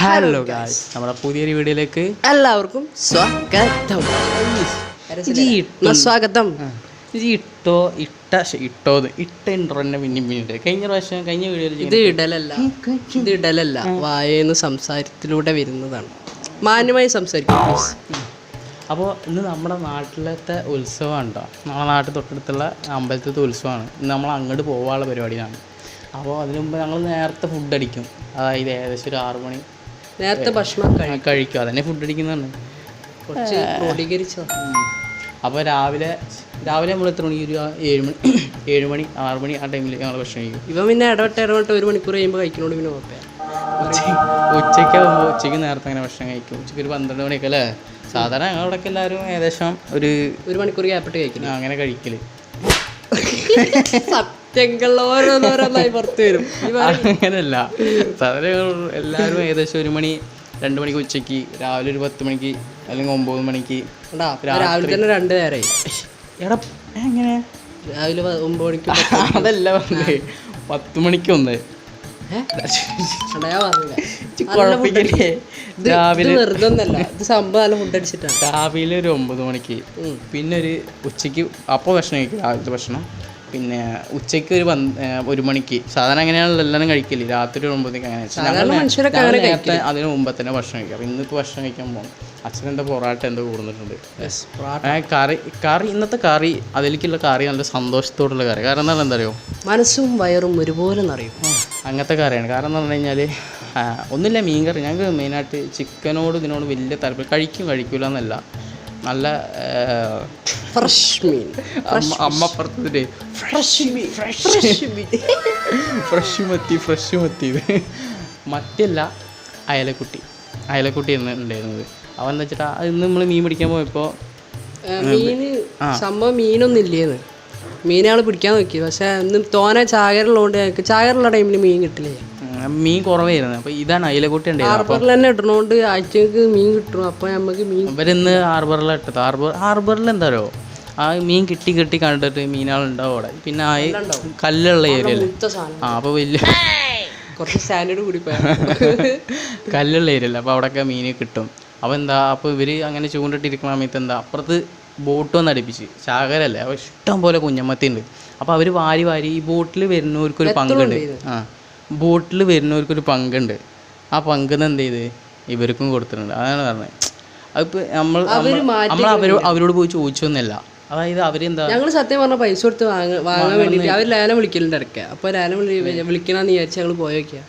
Hello guys, നമ്മുടെ പുതിയൊരു വീഡിയോയിലേക്ക് എല്ലാവർക്കും സ്വാഗതം. സ്വാഗതം. ഇട്ട ഇൻട്രോന്നെ പിന്നീട് കഴിഞ്ഞ വീഡിയോയിൽ ഇത് ഇടലല്ല, വായന്ന് സംസാരത്തിലൂടെ വരുന്നതാണ്. മാന്യമായി സംസാരിക്കും. അപ്പോൾ ഇന്ന് നമ്മുടെ നാട്ടിലത്തെ ഉത്സവം ഉണ്ടോ, നമ്മുടെ നാട്ടിൽ തൊട്ടടുത്തുള്ള അമ്പലത്തിലത്തെ ഉത്സവമാണ്. ഇന്ന് നമ്മൾ അങ്ങോട്ട് പോകാനുള്ള പരിപാടിയാണ്. അപ്പോൾ അതിന് മുമ്പ് ഞങ്ങൾ നേരത്തെ ഫുഡ് അടിക്കും. അതായത് ഏകദേശം ഒരു 6 മണി നേരത്തെ ഭക്ഷണം കഴിക്കും. അതന്നെ ഫുഡ് അടിക്കുന്നുണ്ട്. കുറച്ച് ക്രോഡീകരിച്ചോ. അപ്പോൾ രാവിലെ നമ്മൾ എത്ര മണി, ഒരു 7 മണി 6 മണി ആ ടൈമിൽ ഞങ്ങൾ ഭക്ഷണം കഴിക്കും. ഇവൻ പിന്നെ ഇടവിട്ട് 1 മണിക്കൂർ കഴിയുമ്പോൾ കഴിക്കുന്നോണ്ട് പിന്നെ ഉച്ചയ്ക്കാകുമ്പോൾ ഉച്ചയ്ക്ക് നേരത്തെ അങ്ങനെ ഭക്ഷണം കഴിക്കും. ഉച്ചയ്ക്ക് ഒരു 12 മണിയൊക്കെ അല്ലേ സാധാരണ ഞങ്ങളവിടെയൊക്കെ എല്ലാവരും ഏകദേശം ഒരു മണിക്കൂർ ഗ്യാപ്പിട്ട് കഴിക്കുന്നു. അങ്ങനെ കഴിക്കല് ഓരോന്നോരോന്നായി പുറത്ത് വരും. അങ്ങനെയല്ല, സാധാരണ എല്ലാവരും ഏകദേശം 1 മണി 2 മണിക്ക് ഉച്ചയ്ക്ക്, രാവിലെ ഒരു 10 മണിക്ക് അല്ലെങ്കിൽ 9 മണിക്ക്. രാവിലെ തന്നെ 2 നേരമായി. എടാ എങ്ങനെ രാവിലെ 9 മണിക്ക് അതല്ല പറഞ്ഞത്, 10 മണിക്ക് ഒന്ന് രാവിലെ വെറുതൊന്നല്ല, ഇത് സംഭവം നല്ല ഫുഡ് അടിച്ചിട്ടാണ്. രാവിലെ ഒരു 9 മണിക്ക്, പിന്നെ ഒരു ഉച്ചയ്ക്ക് അപ്പോൾ ഭക്ഷണം കഴിക്കും, രാവിലത്തെ ഭക്ഷണം. പിന്നെ ഉച്ചയ്ക്ക് ഒരു 1 മണിക്ക്. സാധാരണ അങ്ങനെയാണല്ലോ എല്ലാവരും കഴിക്കല്, രാത്രി ഒരു 9 മണിക്ക്. അങ്ങനെ നേരത്തെ അതിന് മുമ്പ് തന്നെ ഭക്ഷണം കഴിക്കാം. അപ്പോൾ ഇന്നിപ്പോൾ ഭക്ഷണം കഴിക്കാൻ പോകും. അച്ഛനെന്താ പൊറാട്ട എന്തോ കൂടുന്നിട്ടുണ്ട്. കറി ഇന്നത്തെ കറി, അതിലേക്കുള്ള കറി നല്ല സന്തോഷത്തോടുള്ള കറി. കാരണം എന്താ പറയുക, മനസ്സും വയറും ഒരുപോലെ നിറയും. അങ്ങനത്തെ കറിയാണ്. കാരണം എന്ന് പറഞ്ഞു കഴിഞ്ഞാൽ ഒന്നുമില്ല, മീൻ കറി. ഞങ്ങൾക്ക് മെയിനായിട്ട് ചിക്കനോട് ഇതിനോട് വലിയ താല്പര്യം. കഴിക്കില്ല എന്നല്ല, നല്ല ഫ്രഷ് മീൻ. അമ്മ പറഞ്ഞത് ഫ്രഷ് മത്തി മറ്റല്ല, അയലക്കുട്ടി എന്ന് ഉണ്ടായിരുന്നത്. അവൻ എന്താ വെച്ചിട്ടാ, ഇന്ന് നമ്മൾ മീൻ പിടിക്കാൻ പോയപ്പോൾ മീന് സംഭവം മീനൊന്നും ഇല്ലേന്ന്. മീനുകൾ പിടിക്കാൻ നോക്കി, പക്ഷെ ഇന്ന് തോനെ ചാകരുള്ളതുകൊണ്ട് ഞങ്ങൾക്ക് ചാകരുള്ള ടൈമിൽ മീൻ കിട്ടില്ല, മീൻ കുറവായിരുന്നു. അപ്പോൾ ഇതാണ് അയലക്കുട്ടി ഉണ്ടായിരുന്നു. ഹാർബറിൽ തന്നെ ഇടണോണ്ട് ആഴ്ചക്ക് മീൻ കിട്ടും. അപ്പോൾ നമുക്ക് മീൻ ഇവരിന്ന് ഹാർബറിലാണ് ഇട്ടത്. ഹാർബറിൽ എന്താ പറയുക, ആ മീൻ കിട്ടി കണ്ടിട്ട് മീനുകളുണ്ടാവും അവിടെ. പിന്നെ ആ കല്ലുള്ള ഏരിയയിൽ അപ്പോൾ വലിയ കുറച്ച് സ്റ്റാൻഡേർഡ് കൂടി കല്ലുള്ള ഏരിയല്ല, അപ്പോൾ അവിടെയൊക്കെ മീൻ കിട്ടും. അപ്പോൾ എന്താ, അപ്പോൾ ഇവർ അങ്ങനെ ചൂണ്ടിട്ടിരിക്കുന്ന സമയത്ത് എന്താ, അപ്പുറത്ത് ബോട്ട് വന്ന് അടുപ്പിച്ച് ചാകരല്ലേ, അപ്പോൾ ഇഷ്ടം പോലെ കുഞ്ഞമ്മത്തി ഉണ്ട്. അപ്പോൾ അവർ വാരി ഈ ബോട്ടിൽ വരുന്നവർക്കൊരു പങ്കുണ്ട്. ബോട്ടിൽ വരുന്നവർക്കൊരു പങ്കുണ്ട്. ആ പങ്കെന്ന് എന്ത് ചെയ്ത് ഇവർക്കും കൊടുത്തിട്ടുണ്ട്. അതാണ് പറഞ്ഞത്. അതിപ്പോൾ നമ്മൾ അവരോട് പോയി ചോദിച്ചൊന്നുമല്ല. അതായത് അവരെന്താ, ഞങ്ങൾ സത്യം പറഞ്ഞാൽ പൈസ കൊടുത്ത് വാങ്ങാൻ വേണ്ടിയിട്ട് അവർ ലേലം വിളിക്കലുണ്ട് ഇടയ്ക്ക്. അപ്പോൾ ലേലം വിളിക്കണമെന്ന് വിചാരിച്ച് ഞങ്ങൾ പോയേക്കുക.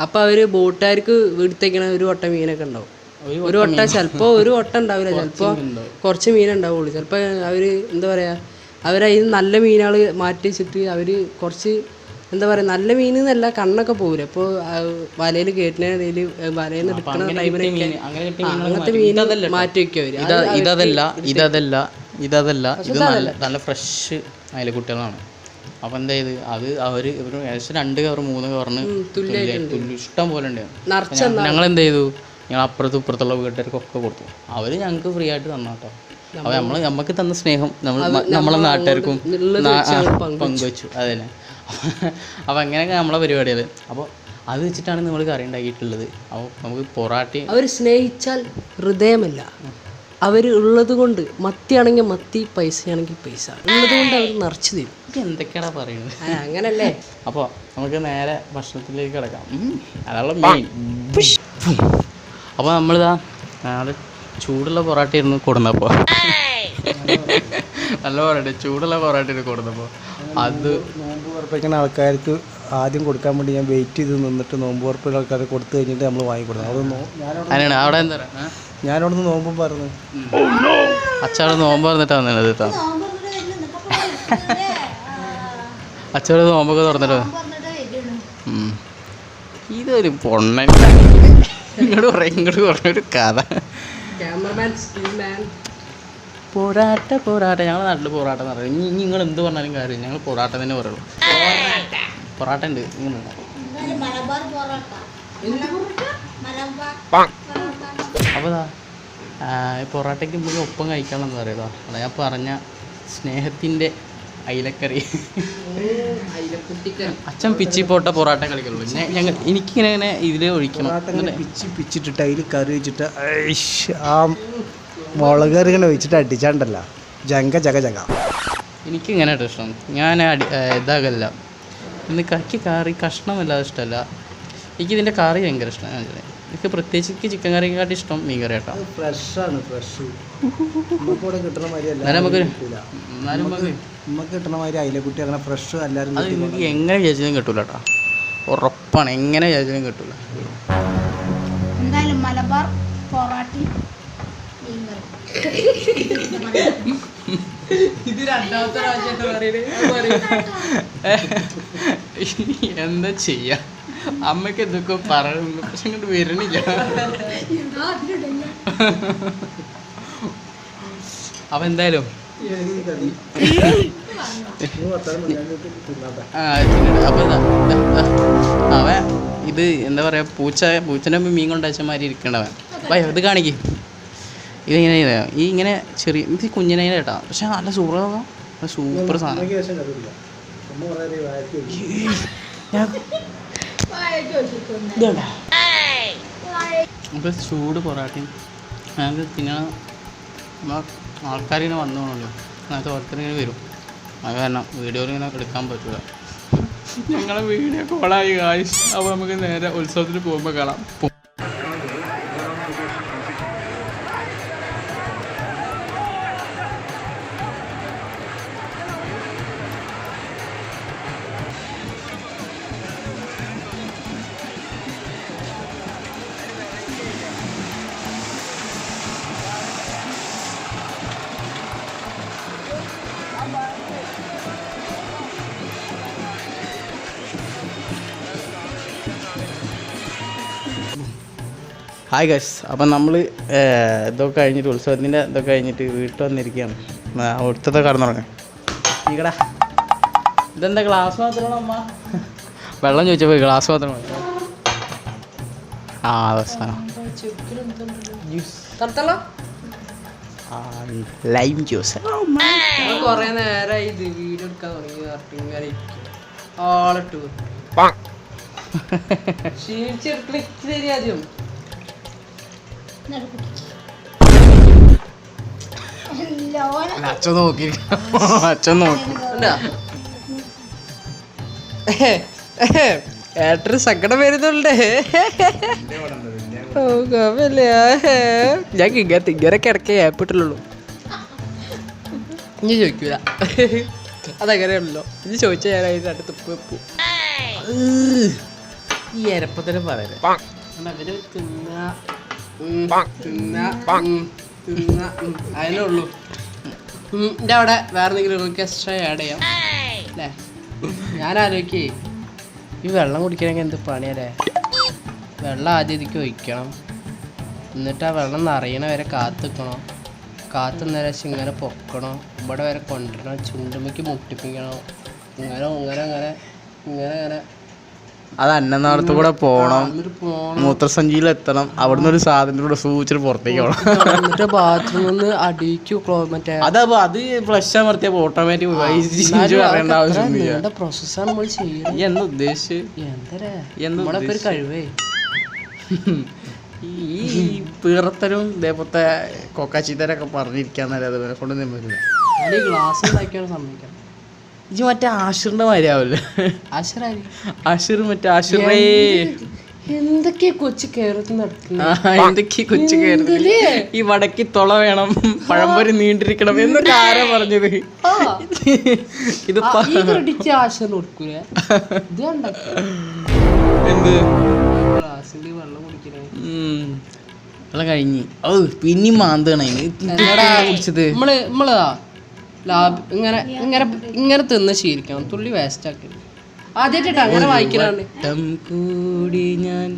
അപ്പോൾ അവർ ബോട്ടുകാർക്ക് വീട്ടിത്തേക്കണ ഒരു വട്ടം മീനൊക്കെ ഉണ്ടാവും. ഒരു വട്ടം ചിലപ്പോൾ ഒരു വട്ടം ഉണ്ടാവില്ല, ചിലപ്പോൾ കുറച്ച് മീനുണ്ടാവുള്ളൂ. ചിലപ്പോൾ അവർ എന്താ പറയുക, അവരതിന് നല്ല മീനുകൾ മാറ്റി വെച്ചിട്ട് അവർ കുറച്ച് എന്താ പറയുക, നല്ല മീൻ എന്നല്ല, കണ്ണൊക്കെ പോകില്ല. അപ്പോൾ വലയിൽ കയറ്റുന്നതിൽ വലയിൽ നിന്ന് എടുക്കുന്ന ടൈമിലൊക്കെ അങ്ങനത്തെ മീൻ മാറ്റി വയ്ക്കും അവർ. ഇതല്ല ഇത് നല്ല ഫ്രഷ് അയലക്കുട്ടികളാണ്. അപ്പോൾ എന്താ ചെയ്ത്, അത് അവർ ഏകദേശം 2 കവർ 3 കവറിന് തുല്യ ഇഷ്ടം പോലെ ഉണ്ടായിരുന്നു. ഞങ്ങൾ എന്ത് ചെയ്തു, ഞങ്ങൾ അപ്പുറത്തും ഇപ്പുറത്തുള്ള വീട്ടുകാർക്കൊക്കെ കൊടുത്തു. അവർ ഞങ്ങൾക്ക് ഫ്രീ ആയിട്ട് തന്നാട്ടോ. അപ്പോൾ നമുക്ക് തന്ന സ്നേഹം നമ്മളെ നാട്ടുകാർക്കും പങ്കുവച്ചു. അതന്നെ. അപ്പോൾ അങ്ങനെയൊക്കെ നമ്മളെ പരിപാടികൾ. അപ്പോൾ അത് വെച്ചിട്ടാണ് നമ്മൾ കറി ഉണ്ടാക്കിയിട്ടുള്ളത്. അപ്പോൾ നമുക്ക് പൊറാട്ടയും. അവർ സ്നേഹിച്ചാൽ ഹൃദയമല്ല, അവർ ഉള്ളത് കൊണ്ട്, മത്തിയാണെങ്കിൽ മത്തി, പൈസയാണെങ്കിൽ പൈസ ഉള്ളത് കൊണ്ട് അവർ നിറച്ച് തരും. എന്തൊക്കെയാണ് പറയുന്നത്, അങ്ങനല്ലേ? അപ്പോൾ നമുക്ക് നേരെ ഭക്ഷണത്തിലേക്ക് കിടക്കാം. അതാണ് മെയിൻ. അപ്പോൾ നമ്മളിതാ നാളെ ചൂടുള്ള പൊറാട്ടയായിരുന്നു കൊടുന്നപ്പോൾ, നല്ല പൊറാട്ട, ചൂടുള്ള പൊറാട്ടയാണ് കൊടുന്നപ്പോൾ. അത് നോമ്പ് ഉറപ്പിക്കുന്ന ആൾക്കാർക്ക് ആദ്യം കൊടുക്കാൻ വേണ്ടി ഞാൻ വെയിറ്റ് ചെയ്ത് നിന്നിട്ട് നോമ്പ് ഉറപ്പിക്കുന്ന ആൾക്കാരെ കൊടുത്തു കഴിഞ്ഞിട്ട് നമ്മൾ വാങ്ങിക്കൊടുക്കും. അങ്ങനെയാണ് അവിടെ എന്താ പറയുക, ഞാനവിടെ നിന്ന് നോമ്പും പറഞ്ഞു അച്ഛനോട് നോമ്പ് പറഞ്ഞിട്ടാണ് വന്നത് കേട്ടോ. അച്ഛനോട് നോമ്പൊക്കെ തുറന്നിട്ട് ഇതൊരു പൊണ്ണൻ ഇങ്ങോട്ട് പറഞ്ഞൊരു കഥ. പൊറാട്ട ഞങ്ങളുടെ നാട്ടിൽ പൊറാട്ട എന്ന് പറയുന്നത്. നിങ്ങൾ എന്ത് പറഞ്ഞാലും കാര്യം ഞങ്ങൾ പൊറാട്ട തന്നെ പറയുള്ളൂ. പൊറാട്ട ഉണ്ട്. അപ്പോൾ പൊറാട്ടയ്ക്ക് നമുക്ക് ഒപ്പം കഴിക്കണം എന്ന് പറയുമല്ലോ. അതാ ഞാൻ പറഞ്ഞ സ്നേഹത്തിൻ്റെ അയിലക്കറി. അച്ഛൻ പിച്ചി പോട്ട പൊറാട്ട കളിക്കുള്ളൂ. എനിക്കിങ്ങനെ ഇതിൽ ഒഴിക്കണം. പിച്ചിട്ടിട്ട് അതിൽ കറി വെച്ചിട്ട് ആ മുളക് കറി ഇങ്ങനെ ഒഴിച്ചിട്ട് അടിച്ചാണ്ടല്ല ജങ്ക ജഗ ജഗ. എനിക്കിങ്ങനെ ഇഷ്ടം. ഞാൻ ഇതാകല്ല ഇന്ന് കറി കഷ്ണമല്ലാതെ ഇഷ്ടമല്ല. എനിക്കിതിൻ്റെ കറി ഭയങ്കര ഇഷ്ടമാണ്. എനിക്ക് പ്രത്യേകിച്ച് എനിക്ക് ചിക്കൻ കറിയെക്കാട്ടി ഇഷ്ടം മീൻ കറി കേട്ടോ. ഫ്രഷാണ്. ഫ്രഷ് കിട്ടുന്ന മാതിരി നമുക്ക് കിട്ടുന്ന മാതിരി അയിലക്കുട്ടി അങ്ങനെ ഫ്രഷ് എല്ലാവരും അത് എനിക്ക് എങ്ങനെ വിചാരിച്ചാലും കിട്ടൂല കേട്ടോ. ഉറപ്പാണ്, എങ്ങനെ വിചാരിച്ചാലും കിട്ടൂല. എന്തായാലും മലബാർ പൊറാട്ടി ഇത് രണ്ടാമത്തെ എന്താ ചെയ്യാ, അമ്മയ്ക്ക് എന്തൊക്കെ പറയുന്നു, പക്ഷെ ഇങ്ങോട്ട് വരണില്ല. അപ്പൊ എന്തായാലും അപ്പൊ അവൻ ഇത് എന്താ പറയാ, പൂച്ചനെ മീൻ കൊണ്ടയച്ച മാതിരി ഇരിക്കണ്ടവൻ. ഭയ ഇത് കാണിക്ക്. ഇതിങ്ങനെ ഈ ഇങ്ങനെ ചെറിയ ഇത് കുഞ്ഞിനെ കേട്ടാ, പക്ഷെ നല്ല സൂപ്പർ സാധനം. നമുക്ക് ചൂട് പൊറാട്ടയും ഞങ്ങൾക്ക് തിന്നണം. ആൾക്കാരിങ്ങനെ വന്നു പോകണല്ലോ, അങ്ങനത്തെ ഓരോരുത്തരിങ്ങനെ വരും. അത് കാരണം വീഡിയോയിൽ ഇങ്ങനെ എടുക്കാൻ പറ്റില്ല. ഞങ്ങളെ വീഡിയോ കോളായി കാശ്. അപ്പോൾ നമുക്ക് നേരെ ഉത്സവത്തിന് പോകുമ്പോൾ കാണാം. ഹായ് ഗൈസ്, അപ്പം നമ്മൾ ഇതൊക്കെ കഴിഞ്ഞിട്ട് ഉത്സവത്തിൻ്റെ ഇതൊക്കെ കഴിഞ്ഞിട്ട് വീട്ടിൽ വന്നിരിക്കുകയാണ്. അവിടുത്തെ കടന്നുറങ്ങാൻ ഈകടാ. ഇതെന്താ ഗ്ലാസ് മാത്രമാണോ അമ്മ? വെള്ളം ചോദിച്ചപ്പോൾ ഗ്ലാസ് മാത്രമാണ്. ആ അവസാനം ലൈം ജ്യൂസ്. കൊറേ നേരമായി ഇത് വീഡിയോ എടുക്കാൻ തുടങ്ങി. ആളിട്ട് ശരിയാദ്യം അച്ഛൻ നോക്കി ഏട്ടന് സങ്കടം വരുന്നുണ്ടേ. ഞാൻ ഇങ്ങനെ കിടക്കേ ഏപ്പിട്ടുള്ളൂ. ഇനി ചോദിക്കൂല, അതങ്ങനെയാണല്ലോ. ഇനി ചോദിച്ചാൽ ഞാൻ അതിൻ്റെ അടുത്ത് തുപ്പ് വെപ്പു. ഈ എരപ്പത്തിനും പറയല്ലേ. അവര് അതിനേ ഉള്ളൂ. എൻ്റെ അവിടെ വേറെ എന്തെങ്കിലും നിങ്ങൾക്ക് എക്സ്ട്രാ ആഡ് ചെയ്യാം അല്ലേ? ഞാൻ ആലോചിക്കേ, ഈ വെള്ളം കുടിക്കണമെങ്കിൽ എന്ത് പണിയല്ലേ? വെള്ളം ആദ്യം ഇതിക്ക് ഒഴിക്കണം, എന്നിട്ട് ആ വെള്ളം നിറയണ വരെ കാത്തിക്കണം. കാത്തുന്നേരം ഇങ്ങനെ പൊക്കണം, ഇവിടെ വരെ കൊണ്ടുവരണം, ചുണ്ടുമ്മയ്ക്ക് മുട്ടിപ്പിക്കണം. ഇങ്ങനെ ഇങ്ങനെ ഇങ്ങനെ ഇങ്ങനെ ഇങ്ങനെ അത് അന്നനാളത്ത് കൂടെ പോകണം, മൂത്രസഞ്ചിയിൽ എത്തണം, അവിടുന്ന് ഒരു സാധനത്തിലൂടെ സൂച്ചിട്ട് പുറത്തേക്ക് പോകണം. എന്നിട്ട് ബാത്റൂമിൽ നിന്ന് അടിക്കു മറ്റേ അത് ഫ്ലഷ് അമർത്തിയപ്പോ ഓട്ടോമാറ്റിക് പറയേണ്ട ആവശ്യമൊന്നുമില്ല. പ്രോസസ്സാണ് നമ്മൾ ചെയ്യുന്നത്. എന്താ ഉദ്ദേശിച്ച്? നമ്മളെ ഒരു കഴിവേ. ഈ പീറത്തരും ഇതേപോലത്തെ കൊക്കാച്ചീത്തരൊക്കെ പറഞ്ഞിരിക്കാന്നല്ലേ അതിനെ കൊണ്ടൊന്നും പറ്റില്ല. ഈ ഗ്ലാസ് ഉണ്ടാക്കിയാണ് സമ്മതിക്കണം. ഇത് മറ്റേ ആഷിറിന്റെ മാതിരിയാവില്ലേ? ആഷിർ മറ്റേ ആഷിറേ എന്തൊക്കെയാ കൊച്ചു കേരളത്തിൽ നടക്കുന്നത്? എന്തൊക്കെയാ കൊച്ചു കേരളത്തിൽ ഈ വടക്കി തുള വേണം, പഴംപൊരി നീണ്ടിരിക്കണം എന്നൊക്കെ ആരാ പറഞ്ഞത്? ഇത് ആശിറിന് കൊടുക്കൂലേ? ഇത് എന്ത് ഗ്ലാസ്സിൽ വെള്ളം കുടിക്കണേ? വെള്ളം കഴിഞ്ഞ് പിന്നെയും മാന്താണ് കുടിച്ചത്. നമ്മളതാ ഇങ്ങനെ ഇങ്ങനെ ഇങ്ങനെ തിന്ന് ശീലിക്കണം, തുള്ളി വേസ്റ്റ് ആക്കി. ആദ്യമായിട്ട് അങ്ങനെ വായിക്കലാണ്. കൂടി ഞാൻ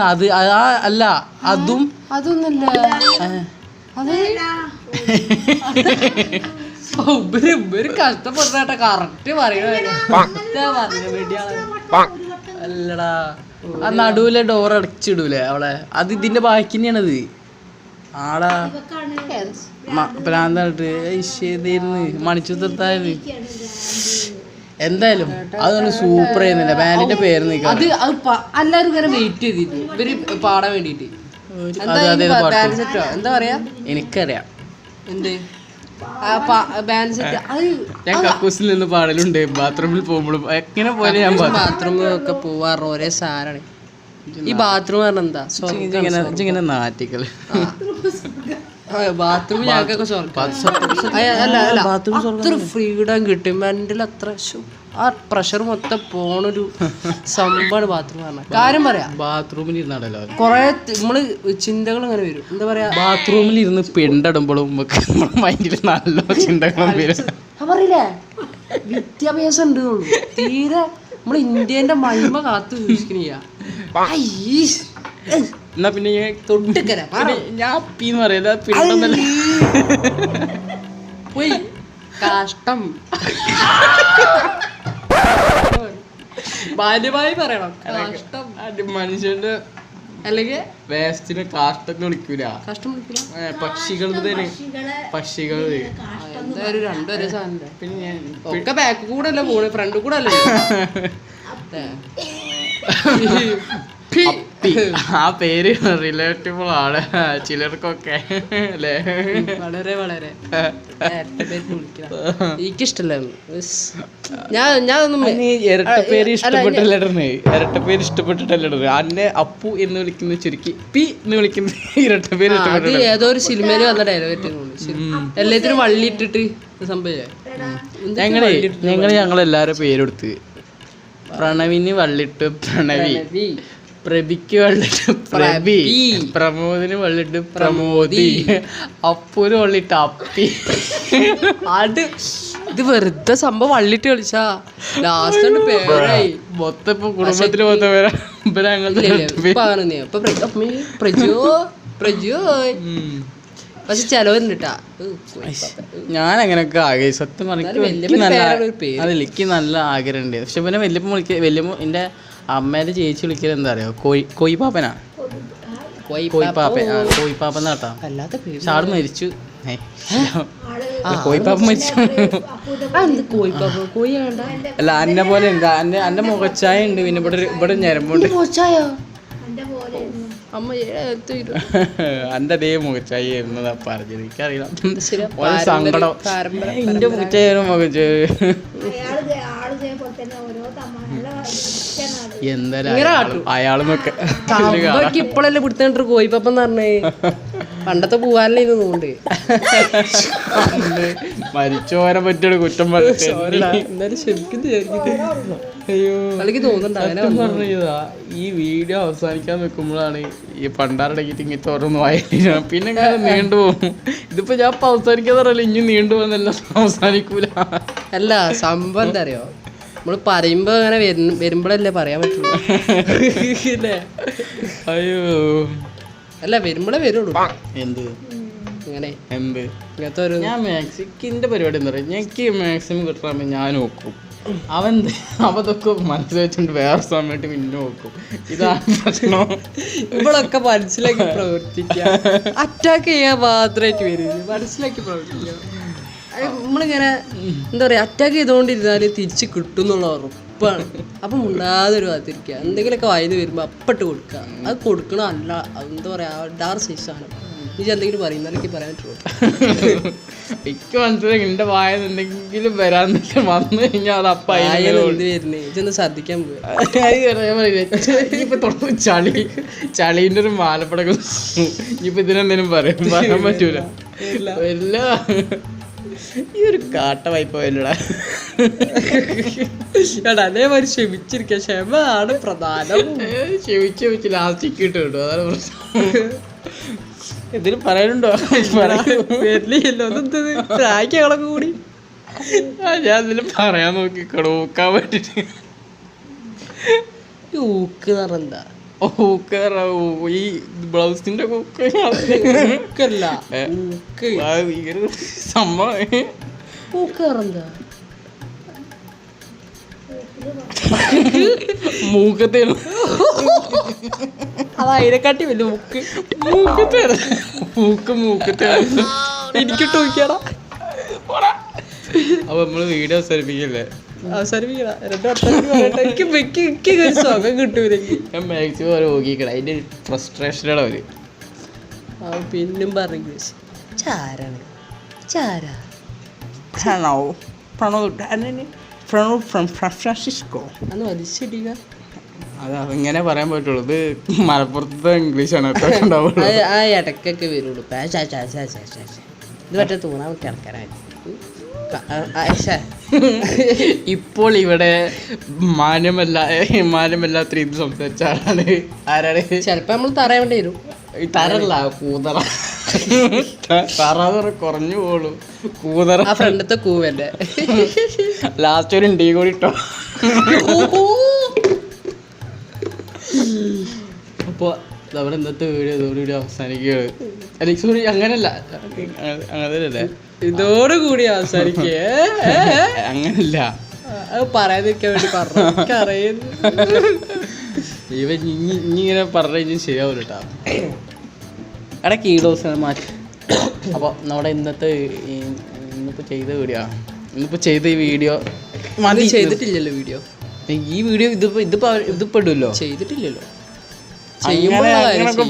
അത് അല്ല, അതൊന്നല്ല. ഇവര് കഷ്ടപ്പെട്ടാ കറക്റ്റ് അല്ലടാ. ആ നടുവിലെ ഡോർ അടച്ചിടൂലേ അവളെ, അത് ഇതിന്റെ ബാക്കി തന്നെയാണത്. ആടാ പ്രാന്തായിട്ട് ഇതായിരുന്നു മണിച്ചുത്തായത്. എന്തായാലും അതൊന്നും സൂപ്പർ ചെയ്യുന്നില്ല. ബാൻഡിന്റെ പേര് അത് എല്ലാരും ഇങ്ങനെ വെയിറ്റ് ചെയ്തിരുന്നു ഇവര് പാടാൻ വേണ്ടിട്ട്. എന്താ പറയാ എനിക്കറിയാം എന്ത് ബാൻഡ് സെറ്റ്. അത് ഞാൻ കക്കൂസിൽ നിന്ന് പാടലുണ്ട് ബാത്റൂമിൽ പോകുമ്പോഴും എങ്ങനെ പോലെ ഞാൻ ബാത്റൂമിലൊക്കെ പോവാറ് ഒരേ സാധനമാണ്. ഈ ബാത്റൂം പറഞ്ഞ എന്താ ഇങ്ങനെ നാറ്റിക്കൽ ബാത്റൂം ഞങ്ങൾക്കൊക്കെ അത്ര ഫ്രീഡം കിട്ടും. മെന്റൽ അത്ര ആ പ്രഷർ മൊത്തം പോണൊരു സംഭവമാണ് ബാത്റൂം പറഞ്ഞ കാര്യം. പറയാം ബാത്റൂമിൽ ഇരുന്നാണല്ലോ കൊറേ നമ്മള് ചിന്തകൾ ഇങ്ങനെ വരും. എന്താ പറയാ ബാത്റൂമിൽ ഇരുന്ന് പിണ്ടടുമ്പോഴും മൈൻഡിൽ നല്ല ചിന്തകളും വരും. പറയില്ലേ വിദ്യാഭ്യാസം ഉണ്ട് തീരെ. നമ്മള് ഇന്ത്യന്റെ മഹിമ കാത്തു സൂക്ഷിക്കണില്ല. എന്നാ പിന്നെ തൊട്ടിക്കര ഞാൻ അപ്പിന്ന് പറയല്ല പിണ്ടല്ല പോയി കഷ്ടം. ബാല്യമായി പറയണം കഷ്ടം. മനുഷ്യന്റെ അല്ലെങ്കിൽ വേസ്റ്റിന് കാഷ്ടം വിളിക്കൂല. കഷ്ടം വിളിക്കില്ല. പക്ഷികള് എന്തായാലും രണ്ടുപേരെ സാധനം. പിന്നെ ഞാൻ ഒക്കെ ബാക്ക് കൂടെ അല്ല പോണ് ഫ്രണ്ട് കൂടെ അല്ലേ. ആ പേര് റിലേറ്റബിൾ ആണ് ചിലർക്കൊക്കെ അല്ലേ. വളരെ വളരെ എനിക്കിഷ്ടല്ല. ഞാനൊന്നും ഇരട്ടപ്പേര് ഇഷ്ടപ്പെട്ടില്ലേ. ഇരട്ടപ്പേര് ഇഷ്ടപ്പെട്ടിട്ടല്ലേ അന്നെ അപ്പു എന്ന് വിളിക്കുന്ന ചുരുക്കി പി എന്ന് വിളിക്കുന്ന ഇരട്ടപ്പേര്. അത് ഏതോ ഒരു സിനിമയില് വന്ന ഡയലോഗ് എല്ലാത്തിനും വള്ളി ഇട്ടിട്ട് സംഭവം. ഞങ്ങളെല്ലാരും പേരെടുത്ത് പ്രണവിന് വള്ളിട്ട് പ്രണവി, പ്രഭിക്ക് വള്ളിട്ട് പ്രഭി, പ്രമോദിന് വള്ളിട്ട് പ്രമോദി, അപ്പൂന് വള്ളിട്ട് അപ്പി. അത് ഇത് വെറുതെ സംഭവം വള്ളിട്ട് കളിച്ചാ ലാസ്റ്റ് പേരായി. മൊത്തം ഇപ്പൊ കുടുംബത്തില് മൊത്തം പേരാ. പക്ഷെ ചെലവരുണ്ടാ. ഞാൻ അങ്ങനെയൊക്കെ ആഗ്രഹം സത്യം എനിക്ക് നല്ല ആഗ്രഹമുണ്ട്. പക്ഷെ പിന്നെ വല്യപ്പ വല്യമ്മ എൻ്റെ അമ്മേൻ്റെ ചേച്ചി വിളിക്കൽ എന്താ അറിയോ കോയിപ്പാപ്പനാ. കോയിപ്പാപ്പൻ കേട്ടാ. സാറ് മരിച്ചു. കോയിപ്പാപ്പ മരിച്ചു. അല്ല അന്നെ പോലെ ഉണ്ട്. അന്റെ മുഖച്ചായ ഉണ്ട്. പിന്നെ ഇവിടെ ഞരമ്പുണ്ട്. അന്റെ അതേ മുഖച്ചായ എന്നതാ പറഞ്ഞത്. എനിക്കറിയില്ല സങ്കടം. എന്റെ മുഖച്ചായ മുഖച്ചായ എന്തായാലും അയാളെന്നൊക്കെ ഇപ്പഴല്ലേ പിടുത്തിട്ട് കോയിപ്പന്ന് പറഞ്ഞേ. പണ്ടത്തെ പൂവാനല്ലേ ഇത് നോണ്ട് മരിച്ചോരെ പറ്റിയാണ് കുറ്റം പറഞ്ഞത്. എന്നാലും ശരിക്കും പറഞ്ഞതാ. ഈ വീഡിയോ അവസാനിക്കാൻ നിൽക്കുമ്പോഴാണ് ഈ പണ്ടാറടക്കിട്ട് ഇങ്ങനെ തുറന്നു വായില്ല. പിന്നെ ഇങ്ങനെ നീണ്ടുപോകും. ഇതിപ്പോ ഞാൻ അവസാനിക്കാന്ന് പറയല്ലോ. ഇനി നീണ്ടുപോകുന്നല്ല അവസാനിക്കൂല. അല്ല സംഭവം എന്താ അറിയോ, നമ്മള് പറയുമ്പോ അങ്ങനെ വരുമ്പോഴല്ലേ പറയാൻ പറ്റുള്ളൂ. അയ്യോ അല്ല വരുമ്പോഴേ വരുള്ളൂ. എന്ത് ഇങ്ങനെ എന്ത് ഇങ്ങനത്തെ ഒരു ഞാൻ മാക്സിക്കിന്റെ പരിപാടി എന്താ പറയുക. എനിക്ക് മാക്സിമം കിട്ടണമെങ്കിൽ ഞാൻ നോക്കും. അവതൊക്കെ മനസ്സിൽ വെച്ചിട്ട് വേറെ സമയത്ത് പിന്നെ നോക്കും. ഇതാണ് പ്രശ്നം. ഇവളൊക്കെ മനസ്സിലാക്കി പ്രവർത്തിക്കുക. അറ്റാക്ക് ചെയ്യാൻ മാത്രമായിട്ട് വരും. മനസ്സിലാക്കി പ്രവർത്തിക്കുക. നമ്മളിങ്ങനെ എന്താ പറയാ അറ്റാക്ക് ചെയ്തുകൊണ്ടിരുന്നാല് തിരിച്ച് കിട്ടും എന്നുള്ള ഉറപ്പാണ്. അപ്പം ഉണ്ടാതൊരു അതിരിക്കുക. എന്തെങ്കിലുമൊക്കെ വായന വരുമ്പോൾ അപ്പട്ട് കൊടുക്കുക. അത് കൊടുക്കണം. അല്ല എന്താ പറയാ ഡാർക്ക് സൈസാണ്. നീ എന്തെങ്കിലും പറയുന്നതൊക്കെ പറയാൻ പറ്റുള്ളൂ. എനിക്ക് മനസ്സിലായി എന്റെ വായ എന്തെങ്കിലും വരാന്നൊക്കെ വന്നു കഴിഞ്ഞാൽ അത് അപ്പ എന്ത് വരുന്നേ ഇതൊന്ന് ശ്രദ്ധിക്കാൻ പോയി. ഇപ്പൊ തുടങ്ങും ചളീന്റെ ഒരു മാലപ്പടക്കം. ഇനിയിപ്പോ ഇതിനെന്തേലും പറയാൻ പറ്റൂല. വരില്ല. ഈ ഒരു കാട്ട വായ്പ വല്ലടാ. അതേമാതിരി ക്ഷമിച്ചിരിക്കുക. ക്ഷമ ആണ് പ്രധാനം. ക്ഷമിച്ച് ലാസ്റ്റിക്ക് കിട്ടും. അതാണ് പ്രശ്നം. എന്തെങ്കിലും പറയാനുണ്ടോ? പ്രായങ്ങളൊക്കെ കൂടി ഞാൻ എന്തെങ്കിലും പറയാൻ നോക്കിക്കോളൂ. ഊക്കാൻ വേണ്ടിട്ട്. ഊക്ക് എന്താ? ഈ ബ്ലൗസിന്റെ ഊക്കല്ല സംഭവം. ഊക്കെന്താ? മൂക്കത്തേണ് അത് അതിനെക്കാട്ടി വലിയ മൂക്കത്തെ എനിക്കിട്ട് നോക്കിയാടാ. അപ്പൊ നമ്മള് വീഡിയോ അവസാനിപ്പിക്കല്ലേ? അവസാനിപ്പിക്കടാ. 2 വട്ടം എനിക്ക് സുഖം കിട്ടൂലെങ്കിൽ ഞാൻ മാക്സിമം അവരെ നോക്കിക്കണം. അതിന്റെ ഫ്രസ്ട്രേഷനാണ് അവര്. പിന്നും പറഞ്ഞു ചാരാണ് ചാര അന്ന് വലിച്ചിടിക. അത് ഇങ്ങനെ പറയാൻ പറ്റുള്ളൂ. ഇത് മലപ്പുറത്തെ ഇംഗ്ലീഷാണ് ഉണ്ടാവുള്ളൂ. ആ ഇടയ്ക്കൊക്കെ വരുള്ളൂ. ഇത് മറ്റേ തൂണാ കിടക്കാനായി. ഇപ്പോൾ ഇവിടെ മാന്യമല്ലാത്ത രീതി സംസാരിച്ച ആരാണ്? ചിലപ്പോ നമ്മൾ തറയേണ്ടി വരും. തരല്ല, കൂതറ. തറ കുറഞ്ഞു പോളൂ. കൂതറ ആ ഫ്രണ്ടത്തെ കൂവല്ലേ. ലാസ്റ്റ് ഒരു ടീ കൂടി ഇട്ടോ. അപ്പോൾ നമ്മുടെ ഇന്നത്തെ വീഡിയോ അവസാനിക്കുകയാണ്. അല്ലെങ്കിൽ സോറി, അങ്ങനല്ല, അങ്ങനല്ലേ, ഇതോടുകൂടി അവസാനിക്കേ. അങ്ങനല്ല, അത് പറയാതിരിക്കാൻ വേണ്ടി പറഞ്ഞു. ഇവൻ ഇങ്ങനെ പറഞ്ഞു കഴിഞ്ഞാൽ ശരിയാവില്ല കേട്ടോ. ഇടയ്ക്ക് ഈ ദിവസം മാറ്റി. അപ്പോൾ നമ്മുടെ ഇന്നിപ്പോൾ ചെയ്ത ഈ വീഡിയോ ചെയ്തിട്ടില്ലല്ലോ. ഈ വീഡിയോ ഇതിപ്പോൾ ഇടുമല്ലോ. ചെയ്തിട്ടില്ലല്ലോ.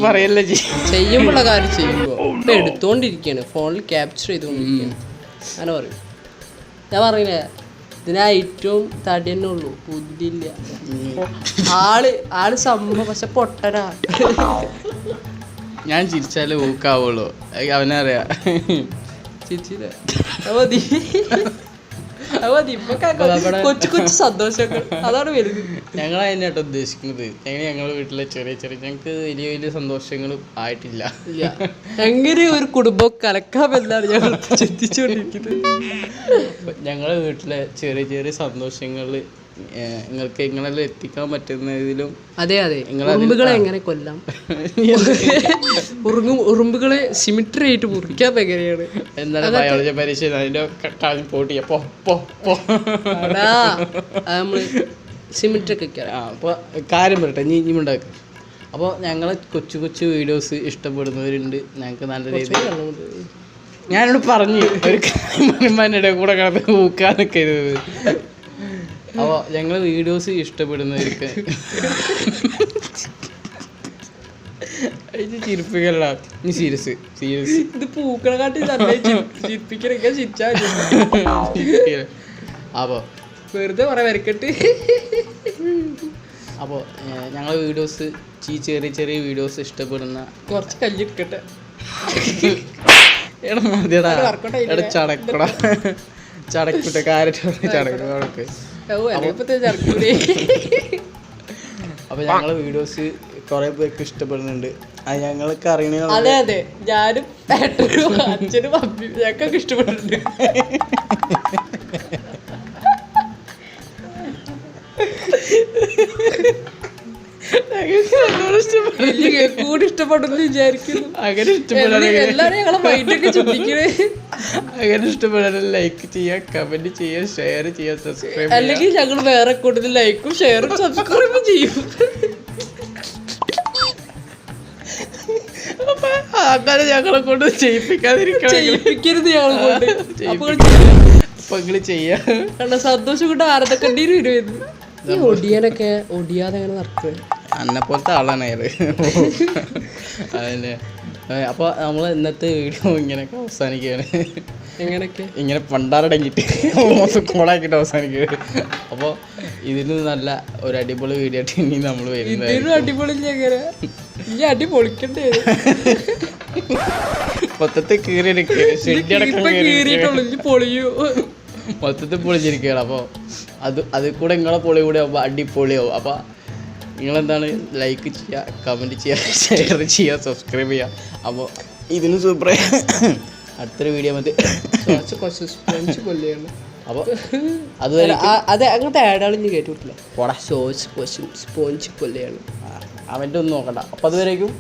പറയല്ലേ ചെയ്യുമ്പോഴുള്ള കാര്യം ചെയ്യുമ്പോൾ ഇപ്പം എടുത്തോണ്ടിരിക്കുകയാണ്, ഫോണിൽ ക്യാപ്ചർ ചെയ്തുകൊണ്ടിരിക്കുകയാണ്. അങ്ങനെ പറയും. ഞാൻ പറഞ്ഞില്ലേ, ഇതിനാ ഏറ്റവും തടി തന്നെ ഉള്ളൂ, ബുദ്ധിയില്ല. ആള് സംഭവം പക്ഷെ പൊട്ടനാ. ഞാൻ ചിരിച്ചാലേ ഊക്കാവുള്ളൂ, അവനറിയാം. ചിരിച്ചില്ല കൊച്ചു കൊച്ചു സന്തോഷങ്ങൾ അതാണ് വരുന്നത്. ഞങ്ങൾ അതിനായിട്ട് ഉദ്ദേശിക്കുന്നത്. ഞങ്ങളുടെ വീട്ടിലെ ചെറിയ ഞങ്ങൾക്ക് വലിയ വലിയ സന്തോഷങ്ങളും ആയിട്ടില്ല. എങ്ങനെ ഒരു കുടുംബം കലക്കാമെന്നാണ് ഞങ്ങൾ ചിന്തിച്ചുകൊണ്ടിരിക്കുന്നത്. ഞങ്ങളുടെ വീട്ടിലെ ചെറിയ സന്തോഷങ്ങൾ നിങ്ങൾക്ക് നിങ്ങളെല്ലാം എത്തിക്കാൻ പറ്റുന്നതിലും. അതെ ഉറുമ്പുകളെ എങ്ങനെ കൊല്ലാം, ഉറുമ്പുകളെ സിമിട്രി ആയിട്ട് മുറിക്കാൻ എങ്ങനെയാണ്, എന്താണ് ബയോളജി പരീക്ഷ അതിന്റെ പോട്ടി നമ്മള് സിമിട്രി ഒക്കെ. അപ്പോൾ കാര്യം പറയട്ടെ, നീ ഉണ്ടാക്കുക. അപ്പോൾ ഞങ്ങളെ കൊച്ചു വീഡിയോസ് ഇഷ്ടപ്പെടുന്നവരുണ്ട്. ഞങ്ങൾക്ക് നല്ല രീതിയിൽ ഞാനിവിടെ പറഞ്ഞു ഒരു കാര്യമാരുടെ കൂടെ കിടന്ന് ഊക്കാൻ നിൽക്കരുത്. അപ്പോൾ ഞങ്ങൾ വീഡിയോസ് ഇഷ്ടപ്പെടുന്നവർക്ക് ചിരിപ്പിക്കല്ല, നീ സീരിയസ് ഇത് പൂക്കളെ കാട്ടി ചിരിപ്പിക്കണൊക്കെ ചിരിച്ചാ. അപ്പോൾ വെറുതെ പറയാൻ വരക്കട്ട്. അപ്പോൾ ഞങ്ങൾ വീഡിയോസ് ചെറിയ വീഡിയോസ് ഇഷ്ടപ്പെടുന്ന കുറച്ച് കല്ലിരിക്കട്ടെ. ചടക്കിട്ട് ചടക്ക്. അപ്പൊ ഞങ്ങള് വീഡിയോസ് കുറെ പേർക്ക് ഇഷ്ടപ്പെടുന്നുണ്ട്. അത് ഞങ്ങൾക്ക് അറിയണ. അതെ ഞാനും അച്ഛനും അമ്മയും ഞങ്ങൾക്ക് ഇഷ്ടപ്പെടുന്നുണ്ട്. കൂടി ഇഷ്ടപ്പെടുന്നു വിചാരിക്കുന്നു. അങ്ങനെ എല്ലാരും ഞങ്ങളെ മൈൻഡൊക്കെ ചിന്തിക്കണേ. അങ്ങനെ ഇഷ്ടപ്പെടാൻ ലൈക്ക് ചെയ്യുക, കമന്റ് ചെയ്യുക, ഷെയർ ചെയ്യുക, സബ്സ്ക്രൈബ്. അല്ലെങ്കിൽ ഞങ്ങൾ വേറെ കൂടുതൽ ലൈക്കും ഷെയറും സബ്സ്ക്രൈബും ചെയ്യും. അങ്ങനെ ഞങ്ങളെ കൊണ്ട് ചെയ്യിപ്പിക്കരുത് ഞങ്ങളെ കൊണ്ട്. അപ്പൊ നിങ്ങൾ ചെയ്യാ. കാരണം സന്തോഷം കൊണ്ട് ആരതക്കണ്ടീര് വരുമായിരുന്നു. ഈ ഒടിയാതെ അങ്ങനെ നടക്കുക. അന്നെ പോലത്തെ ആളാണ് അയാൾ. അതന്നെ. അപ്പോൾ നമ്മൾ ഇന്നത്തെ വീഡിയോ ഇങ്ങനെയൊക്കെ അവസാനിക്കുകയാണ്. ഇങ്ങനെ പണ്ടാറടങ്ങിയിട്ട് മൊത്തം കോളാക്കിയിട്ട് അവസാനിക്കുകയാണ്. അപ്പോൾ ഇതിന് നല്ല ഒരു അടിപൊളി വീഡിയോ ആയിട്ട് ഇനി നമ്മൾ വരുന്നത്. അടിപൊളി അടി പൊളിക്കണ്ടേ. മൊത്തത്തിൽ പൊളിയോ മൊത്തത്തിൽ പൊളിച്ചിരിക്കുകയാണ്. അപ്പോൾ അതിൽ കൂടെ നിങ്ങളെ പൊളി കൂടെ ആകുമ്പോൾ അടിപൊളിയാവും. അപ്പോൾ നിങ്ങളെന്താണ് ലൈക്ക് ചെയ്യുക, കമൻറ്റ് ചെയ്യുക, ഷെയർ ചെയ്യുക, സബ്സ്ക്രൈബ് ചെയ്യുക. അപ്പോൾ ഇതിന് സൂപ്പർ അടുത്തൊരു വീഡിയോ മതി. അപ്പോൾ അതുവരെ അതെ അങ്ങനത്തെ ആഡാളും കേട്ടിട്ടില്ല. സ്പോഞ്ച് കൊല്ലയാണ് അവൻ്റെ ഒന്നും നോക്കണ്ട. അപ്പോൾ അതുവരേക്കും